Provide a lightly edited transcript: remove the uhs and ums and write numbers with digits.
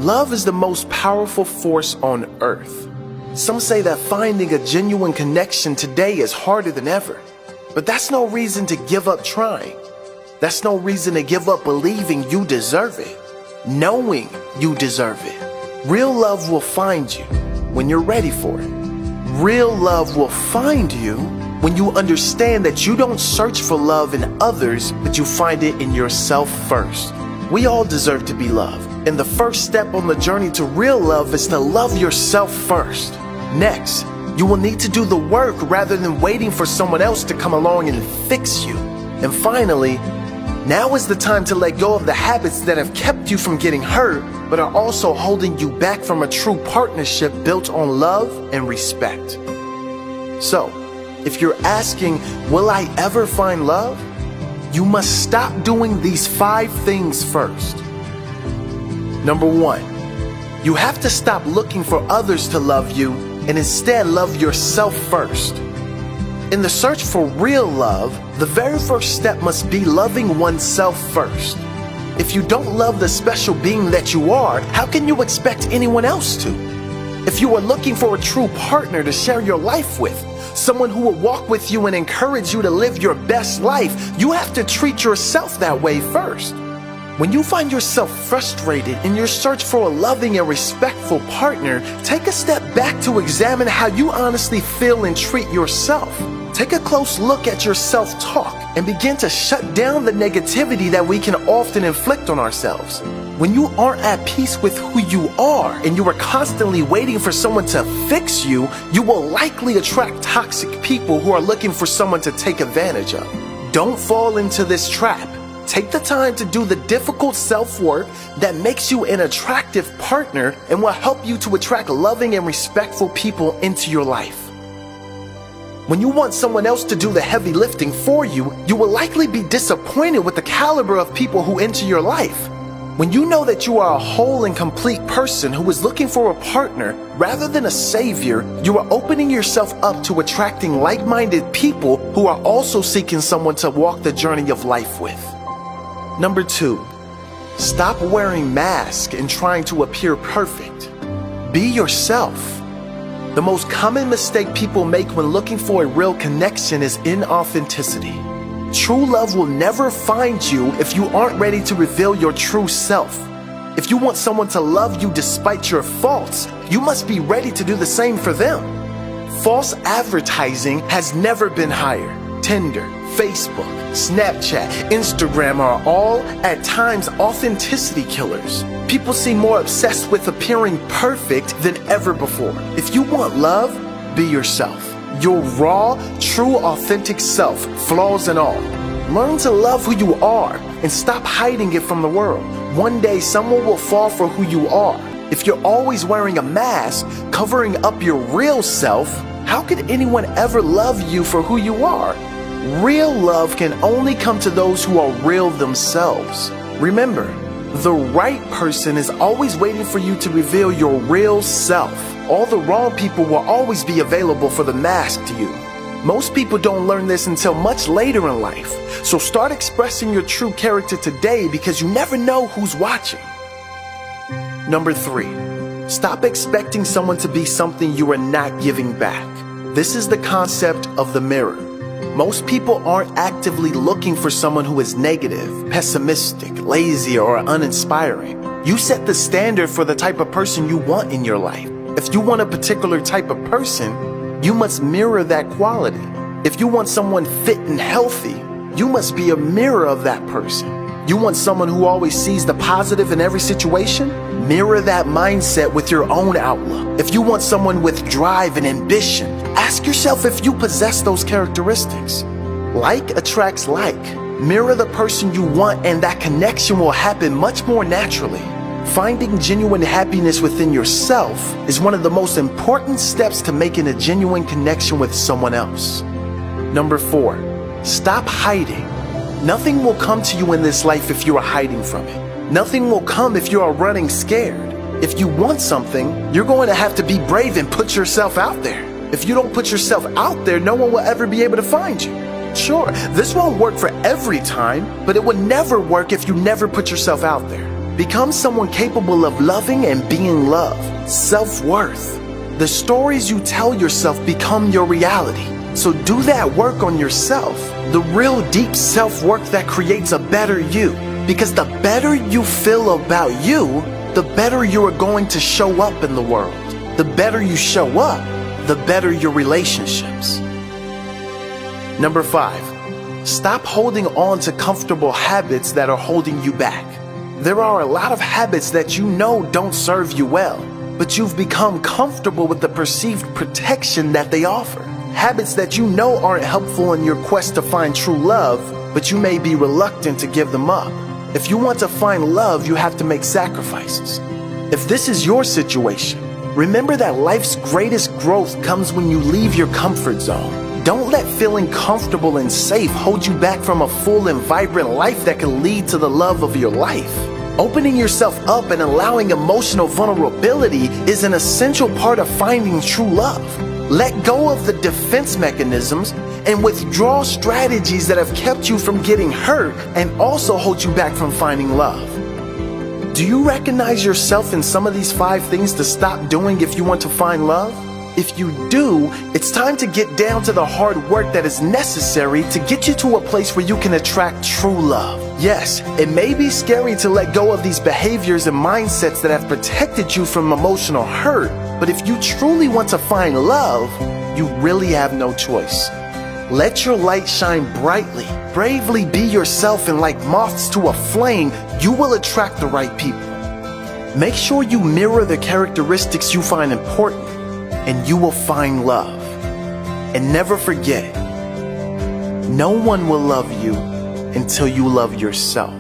Love is the most powerful force on earth. Some say that finding a genuine connection today is harder than ever. But that's no reason to give up trying. That's no reason to give up believing you deserve it, knowing you deserve it. Real love will find you when you're ready for it. Real love will find you when you understand that you don't search for love in others, but you find it in yourself first. We all deserve to be loved. And the first step on the journey to real love is to love yourself first. Next, you will need to do the work rather than waiting for someone else to come along and fix you. And finally, now is the time to let go of the habits that have kept you from getting hurt, but are also holding you back from a true partnership built on love and respect. So, if you're asking, will I ever find love? You must stop doing these 5 things first. Number 1, you have to stop looking for others to love you and instead love yourself first. In the search for real love, the very first step must be loving oneself first. If you don't love the special being that you are, how can you expect anyone else to? If you are looking for a true partner to share your life with, someone who will walk with you and encourage you to live your best life, you have to treat yourself that way first. When you find yourself frustrated in your search for a loving and respectful partner, take a step back to examine how you honestly feel and treat yourself. Take a close look at your self-talk and begin to shut down the negativity that we can often inflict on ourselves. When you aren't at peace with who you are and you are constantly waiting for someone to fix you, you will likely attract toxic people who are looking for someone to take advantage of. Don't fall into this trap. Take the time to do the difficult self-work that makes you an attractive partner and will help you to attract loving and respectful people into your life. When you want someone else to do the heavy lifting for you, you will likely be disappointed with the caliber of people who enter your life. When you know that you are a whole and complete person who is looking for a partner rather than a savior, you are opening yourself up to attracting like-minded people who are also seeking someone to walk the journey of life with. Number 2, stop wearing masks and trying to appear perfect. Be yourself. The most common mistake people make when looking for a real connection is inauthenticity. True love will never find you if you aren't ready to reveal your true self. If you want someone to love you despite your faults, you must be ready to do the same for them. False advertising has never been higher. Tinder, Facebook, Snapchat, Instagram are all, at times, authenticity killers. People seem more obsessed with appearing perfect than ever before. If you want love, be yourself. Your raw, true, authentic self, flaws and all. Learn to love who you are and stop hiding it from the world. One day, someone will fall for who you are. If you're always wearing a mask, covering up your real self, how could anyone ever love you for who you are? Real love can only come to those who are real themselves. Remember, the right person is always waiting for you to reveal your real self. All the wrong people will always be available for the masked you. Most people don't learn this until much later in life. So start expressing your true character today because you never know who's watching. Number 3, stop expecting someone to be something you are not giving back. This is the concept of the mirror. Most people aren't actively looking for someone who is negative, pessimistic, lazy, or uninspiring. You set the standard for the type of person you want in your life. If you want a particular type of person, you must mirror that quality. If you want someone fit and healthy, you must be a mirror of that person. You want someone who always sees the positive in every situation? Mirror that mindset with your own outlook. If you want someone with drive and ambition, ask yourself if you possess those characteristics. Like attracts like. Mirror the person you want and that connection will happen much more naturally. Finding genuine happiness within yourself is one of the most important steps to making a genuine connection with someone else. Number 4, stop hiding. Nothing will come to you in this life if you are hiding from it. Nothing will come if you are running scared. If you want something, you're going to have to be brave and put yourself out there. If you don't put yourself out there, no one will ever be able to find you. Sure, this won't work for every time, but it would never work if you never put yourself out there. Become someone capable of loving and being loved. Self-worth. The stories you tell yourself become your reality. So do that work on yourself. The real deep self-work that creates a better you. Because the better you feel about you, the better you are going to show up in the world. The better you show up, the better your relationships. Number 5, stop holding on to comfortable habits that are holding you back. There are a lot of habits that you know don't serve you well, but you've become comfortable with the perceived protection that they offer. Habits that you know aren't helpful in your quest to find true love, but you may be reluctant to give them up. If you want to find love, you have to make sacrifices. If this is your situation, remember that life's greatest growth comes when you leave your comfort zone. Don't let feeling comfortable and safe hold you back from a full and vibrant life that can lead to the love of your life. Opening yourself up and allowing emotional vulnerability is an essential part of finding true love. Let go of the defense mechanisms and withdraw strategies that have kept you from getting hurt and also hold you back from finding love. Do you recognize yourself in some of these 5 things to stop doing if you want to find love? If you do, it's time to get down to the hard work that is necessary to get you to a place where you can attract true love. Yes, it may be scary to let go of these behaviors and mindsets that have protected you from emotional hurt, but if you truly want to find love, you really have no choice. Let your light shine brightly. Bravely be yourself, and like moths to a flame, you will attract the right people. Make sure you mirror the characteristics you find important, and you will find love. And never forget, no one will love you until you love yourself.